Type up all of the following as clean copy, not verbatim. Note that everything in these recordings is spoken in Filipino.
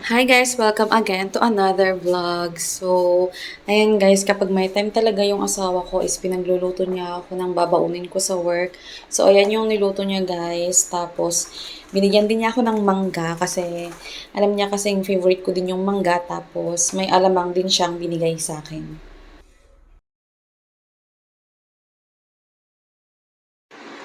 Hi guys! Welcome again to another vlog. So, ayan guys, kapag may time talaga yung asawa ko is pinagluluto niya ako ng babaunin ko sa work. So, ayan yung niluto niya guys. Tapos, binigyan din niya ako ng mangga kasi alam niya kasing favorite ko din yung mangga. Tapos, may alamang din siyang binigay sa akin.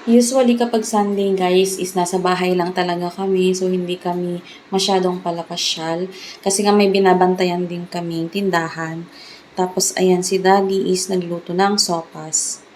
Usually kapag Sunday guys is nasa bahay lang talaga kami so hindi kami masyadong palapasyal kasi nga may binabantayan din kaming tindahan. Tapos ayan si Daddy is nagluto ng sopas.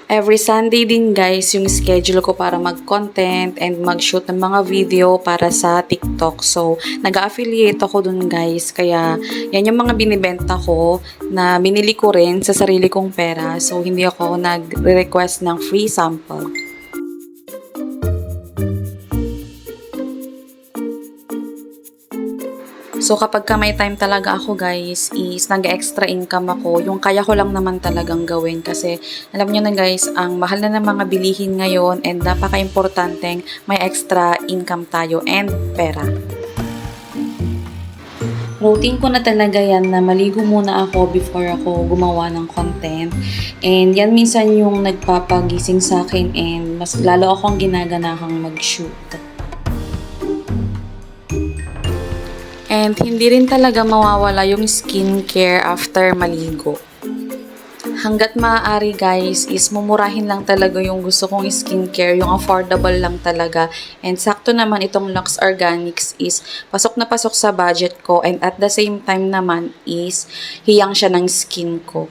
Every Sunday din guys yung schedule ko para mag-content and mag-shoot ng mga video para sa TikTok. So nag-affiliate ako dun guys kaya yan yung mga binibenta ko na binili ko rin sa sarili kong pera. So hindi ako nag-request ng free sample. So kapag ka may time talaga ako guys is nag-extra income ako. Yung kaya ko lang naman talagang gawin kasi alam nyo na guys, ang mahal na ng mga bilihin ngayon and napaka-importanteng may extra income tayo and pera. Routine ko na talaga yan na maligo muna ako before ako gumawa ng content. And yan minsan yung nagpapagising sa akin and mas lalo akong ginaganahang mag-shoot. And hindi rin talaga mawawala yung skincare after maligo. Hanggat maaari guys is mumurahin lang talaga yung gusto kong skincare, yung affordable lang talaga. And sakto naman itong Lux Organics is pasok na pasok sa budget ko and at the same time naman is hiyang siya ng skin ko.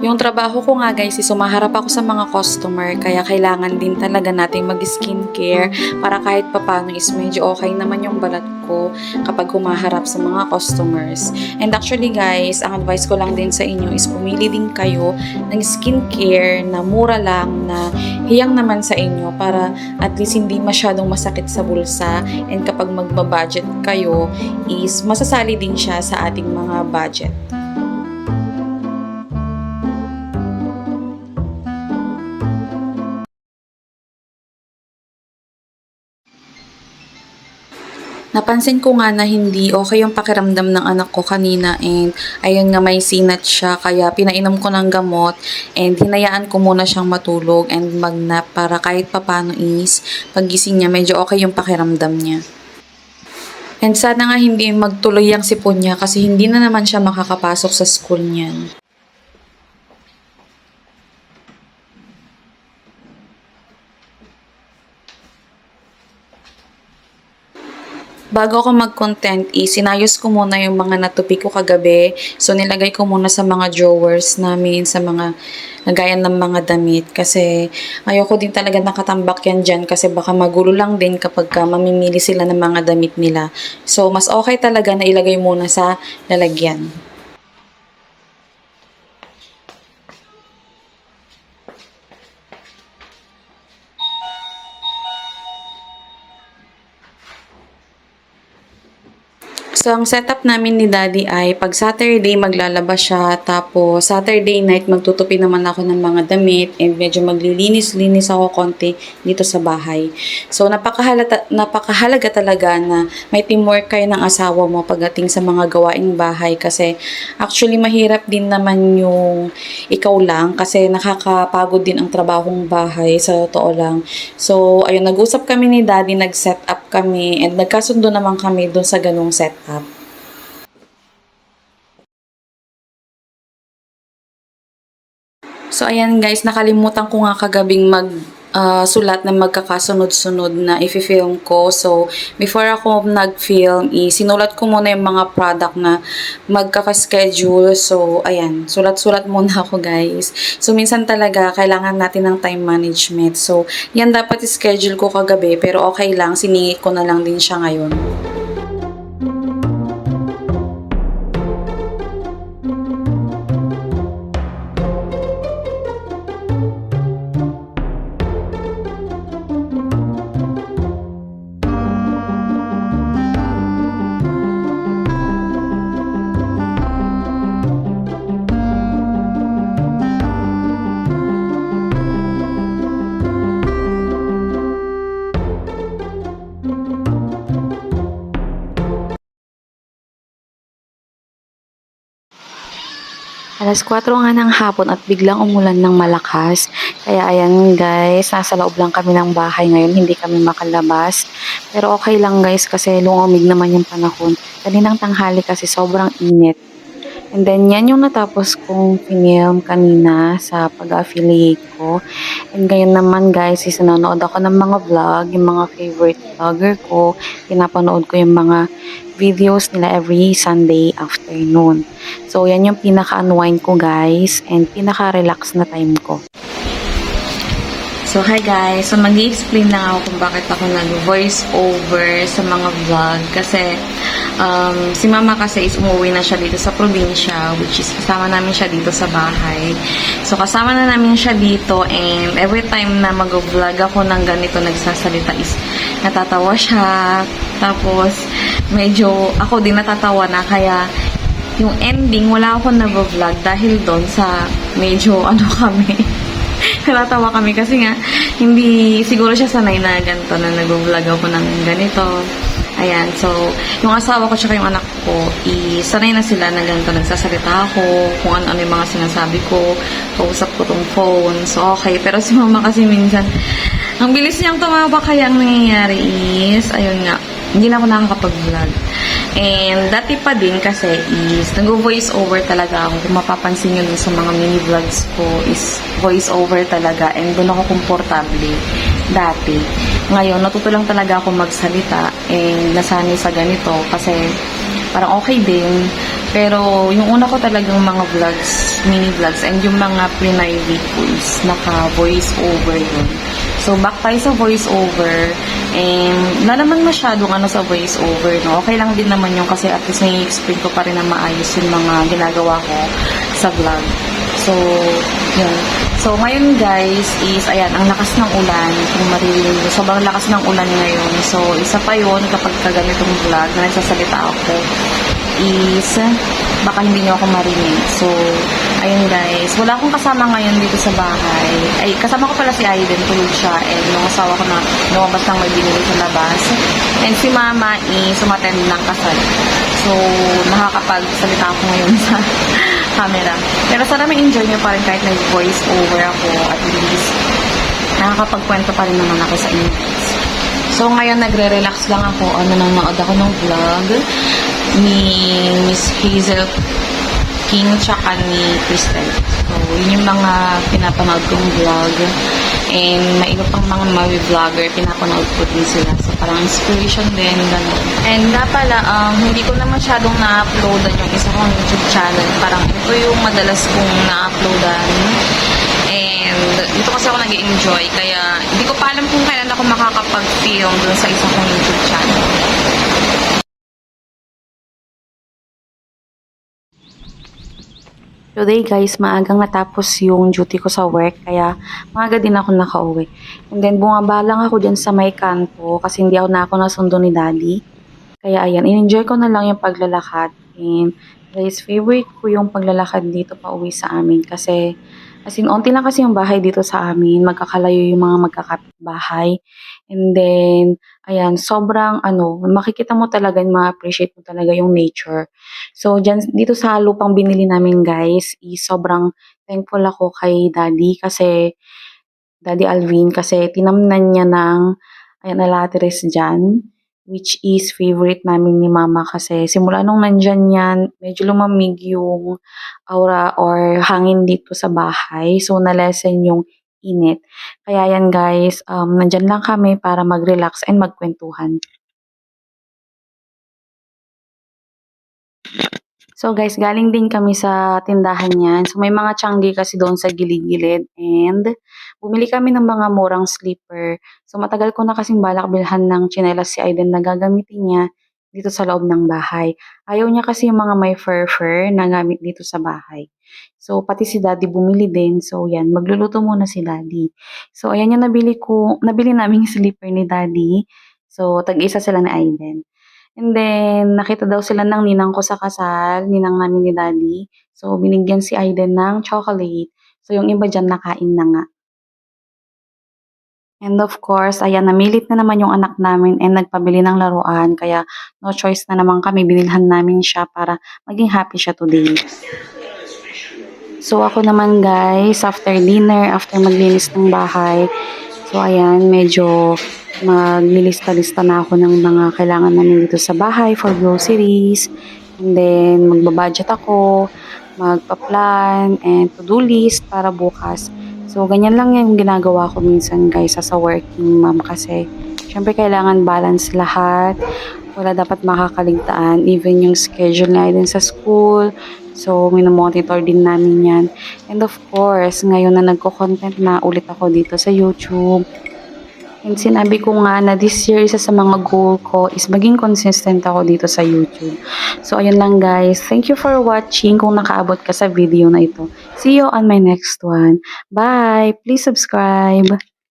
Yung trabaho ko nga guys, is sumaharap ako sa mga customer kaya kailangan din talaga natin mag-skincare para kahit papano is medyo okay naman yung balat ko kapag humaharap sa mga customers. And actually guys, ang advice ko lang din sa inyo is pumili din kayo ng skincare na mura lang na hiyang naman sa inyo para at least hindi masyadong masakit sa bulsa and kapag magba-budget kayo is masasali din siya sa ating mga budget. Napansin ko nga na hindi okay yung pakiramdam ng anak ko kanina and ayun nga may sinat siya kaya pinainom ko ng gamot and hinayaan ko muna siyang matulog and mag-nap para kahit papano is paggising niya medyo okay yung pakiramdam niya. And sana nga hindi magtuloy ang sipon niya kasi hindi na naman siya makakapasok sa school niyan. Bago ako mag-content sinayos ko muna yung mga natupi ko kagabi. So, nilagay ko muna sa mga drawers namin, sa mga lagayan ng mga damit. Kasi, ayoko din talaga nakatambak yan dyan kasi baka magulo lang din kapag mamimili sila ng mga damit nila. So, mas okay talaga na ilagay muna sa lalagyan. So, ang setup namin ni Daddy ay pag Saturday maglalabas siya, tapos Saturday night magtutupi naman ako ng mga damit and medyo maglilinis-linis ako konti dito sa bahay. So, napakahalaga talaga na may teamwork kayo ng asawa mo pagdating sa mga gawaing bahay kasi actually mahirap din naman yung ikaw lang kasi nakakapagod din ang trabahong bahay sa totoo lang. So, ayun, nag-usap kami ni Daddy, nag-set up kami and nagkasundo naman kami doon sa ganung setup. So, ayan guys, nakalimutan ko nga kagabing sulat na magkakasunod-sunod na i-film ko. So, before ako nag-film, sinulat ko muna yung mga product na magkaka-schedule. So, ayan, sulat-sulat muna ako guys. So, minsan talaga, kailangan natin ng time management. So, yan dapat i-schedule ko kagabi, pero okay lang, siningit ko na lang din siya ngayon. 4:00 nga ng hapon at biglang umulan ng malakas. Kaya ayan guys, nasa loob lang kami ng bahay ngayon, hindi kami makalabas. Pero okay lang guys kasi lumamig naman yung panahon. Kaninang tanghali kasi sobrang init. And then yan yung natapos kong film kanina sa pag-affiliate ko. And ngayon naman guys, is nanonood ako ng mga vlog, yung mga favorite vlogger ko. Pinapanood ko yung mga videos nila every Sunday afternoon. So yan yung pinaka-unwind ko guys and pinaka-relax na time ko. So, hi guys. So, mag-i-explain lang ako kung bakit ako nag-voice over sa mga vlog. Kasi, si mama kasi is umuwi na siya dito sa probinsya, which is kasama namin siya dito sa bahay. So, kasama na namin siya dito and every time na mag-vlog ako ng ganito nagsasalita is natatawa siya. Tapos, medyo ako din natatawa na kaya yung ending, wala akong nag-vlog dahil doon sa medyo kami. Natatawa kami kasi nga, hindi siguro siya sanay na ganito na nag-vlog ako ng ganito. Ayan, so, yung asawa ko tsaka yung anak ko, sanay na sila na ganito nagsasalita ako, kung ano-ano yung mga sinasabi ko, kausap ko tong phone, so okay. Pero si mama kasi minsan, ang bilis niyang tumawa kaya ang nangyayari is, ayun nga, hindi na ako nakakapag-vlog. And dati pa din kasi is nag-voice over talaga ako. Kung mapapansin nyo dun sa mga mini vlogs ko is voice over talaga and doon ako komportable dati. Ngayon, natuto lang talaga ako magsalita and nasanay sa ganito kasi parang okay din. Pero yung una ko talagang mga vlogs, mini vlogs and yung mga private ko is naka-voice over yun. So, back tayo sa voice over. And, wala naman masyadong sa voice over, no? Okay lang din naman yung kasi at least nai-explain ko pa rin na maayos yung mga ginagawa ko sa vlog. So, yun. So, ngayon guys, is, ayan, ang lakas ng ulan. Kung maririnig nyo, sobrang lakas ng ulan ngayon. So, isa pa yun, kapag kaganitong vlog na nagsasalita ako, is, baka hindi nyo ako marinig. So, ayun guys, wala akong kasama ngayon dito sa bahay. Ay, kasama ko pala si Aiden, tulog siya. And yung asawa ko na lumabas lang may binili sa labas. And si mama is umattend ng kasal. So, nakakapagsalita ako ngayon sa camera. Pero sana may enjoy nyo pa rin kahit nag-voice over ako. At least, nakakapagkwento pa rin naman ako sa inyo guys. So, ngayon nagre-relax lang ako. Nanonood ako ng vlog ni Miss Hazel King tsaka ni Crystal. So, yun yung mga pinapanood kong vlog. And may iba pang mga vlogger, pinapanood ko din sila. So, parang inspiration din, gano'n. And nga pala, hindi ko na masyadong na-uploadan yung isa kong YouTube channel. Parang ito yung madalas kong na-uploadan. And dito kasi ako nag-enjoy. Kaya, hindi ko pa alam kung kailan ako makakapag-film dun sa isa kong YouTube channel. Today guys, maagang natapos yung duty ko sa work, kaya maaga din ako nakauwi. And then bumaba lang ako dyan sa may kanto kasi hindi ako nasundo ni daddy. Kaya ayan, in-enjoy ko na lang yung paglalakad. And guys, favorite ko yung paglalakad dito pa uwi sa amin kasi as in, onti lang kasi yung bahay dito sa amin, magkakalayo yung mga magkakapitbahay. And then, ayan, sobrang makikita mo talaga, ma-appreciate mo talaga yung nature. So, dito sa lupang binili namin guys, sobrang thankful ako kay Daddy kasi, Daddy Alvin, kasi tinamnan niya ng, ayan, alateres dyan, which is favorite namin ni Mama kasi simula nung nandyan yan, medyo lumamig yung aura or hangin dito sa bahay. So, nalesen yung init. Kaya yan guys, nandyan lang kami para mag-relax and magkwentuhan. So guys, galing din kami sa tindahan niyan. So may mga tiyanggi kasi doon sa gilid-gilid and bumili kami ng mga murang slipper. So matagal ko na kasing balak bilhan ng tsinelas si Aiden na gagamitin niya dito sa loob ng bahay. Ayaw niya kasi yung mga may fur-fur na gamit dito sa bahay. So pati si Daddy bumili din. So yan, magluluto muna si Daddy. So ayan yung nabili naming slipper ni Daddy. So tag-isa sila ni Aiden. And then, nakita daw sila ng ninang ko sa kasal, ninang namin ni Daddy. So, binigyan si Aiden ng chocolate. So, yung iba dyan nakain na nga. And of course, ayan, namilit na naman yung anak namin and nagpabili ng laruan. Kaya, no choice na naman kami, binilhan namin siya para maging happy siya today. So ako naman guys, after dinner, after maglinis ng bahay, so ayan, medyo maglilista-lista na ako ng mga kailangan namin dito sa bahay for groceries. And then magbabudget ako, magpa-plan and to-do list para bukas. So ganyan lang yung ginagawa ko minsan guys as a working mom kasi syempre kailangan balance lahat. Wala dapat makakaligtaan, even yung schedule nga din sa school. So, minomonitor din namin yan. And of course, ngayon na nagko-content na ulit ako dito sa YouTube. And sinabi ko nga na this year, isa sa mga goal ko is maging consistent ako dito sa YouTube. So, ayun lang guys. Thank you for watching kung nakaabot ka sa video na ito. See you on my next one. Bye! Please subscribe!